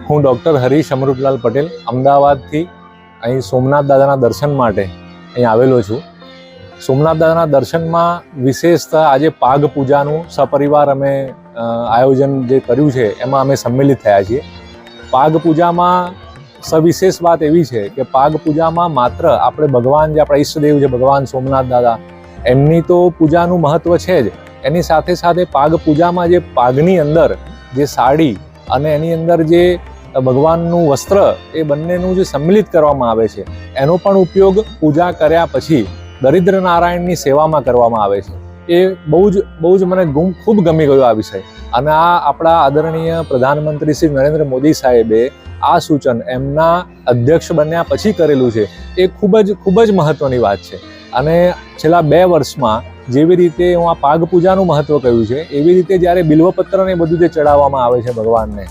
હું ડૉક્ટર હરીશ અમૃતલાલ પટેલ અમદાવાદથી અહીં સોમનાથ દાદાના દર્શન માટે અહીં આવેલો છું. સોમનાથ દાદાના દર્શનમાં વિશેષતા આજે પાગ પૂજાનું સપરિવાર અમે આયોજન જે કર્યું છે એમાં અમે સંમિલિત થયા છીએ. પાગ પૂજામાં સવિશેષ વાત એવી છે કે પાગ પૂજામાં માત્ર આપણે ભગવાન જે આપણા ઈષ્ટદેવ છે ભગવાન સોમનાથ દાદા એમની તો પૂજાનું મહત્ત્વ છે જ, એની સાથે સાથે પાગ પૂજામાં જે પાગની અંદર જે સાડી અને એની અંદર જે ભગવાનનું વસ્ત્ર એ બંનેનું જે સંમિલિત કરવામાં આવે છે એનો પણ ઉપયોગ પૂજા કર્યા પછી દરિદ્ર નારાયણની સેવામાં કરવામાં આવે છે. એ બહુ જ મને ખૂબ ગમી ગયો આ વિષય. અને આ આપણા આદરણીય પ્રધાનમંત્રી શ્રી નરેન્દ્ર મોદી સાહેબે આ સૂચન એમના અધ્યક્ષ બન્યા પછી કરેલું છે. એ ખૂબ જ મહત્ત્વની વાત છે. અને છેલ્લા 2 વર્ષમાં જેવી રીતે હું આ પાગ પૂજાનું મહત્ત્વ કહ્યું છે એવી રીતે જ્યારે બિલ્વપત્રને બધું જે ચડાવવામાં આવે છે ભગવાનને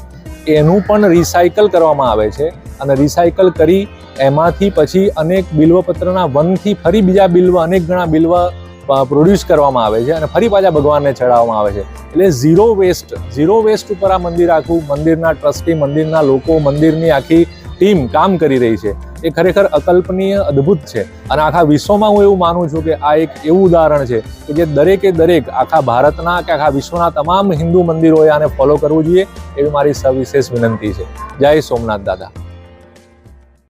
એનું પણ રિસાયકલ કરવામાં આવે છે. અને રિસાયકલ કરી એમાંથી પછી અનેક બિલ્વપત્રના વનથી ફરી બીજા અનેક ગણા બિલ્વ પ્રોડ્યુસ કરવામાં આવે છે અને ફરી પાછા ભગવાનને ચડાવવામાં આવે છે. એટલે ઝીરો વેસ્ટ ઉપર આ મંદિર આખું મંદિરના ટ્રસ્ટી, મંદિરના લોકો, મંદિરની આખી ટીમ કામ કરી રહી છે. એ ખરેખર અકલ્પનીય, અદ્ભુત છે. અને આખા વિશ્વમાં હું એવું માનું છું કે આ એક એવું ઉદાહરણ છે કે જે દરેક આખા ભારતના કે આખા વિશ્વના તમામ હિન્દુ મંદિરોએ આને ફોલો કરવું જોઈએ એવી મારી સવિશેષ વિનંતી છે. જય સોમનાથ દાદા.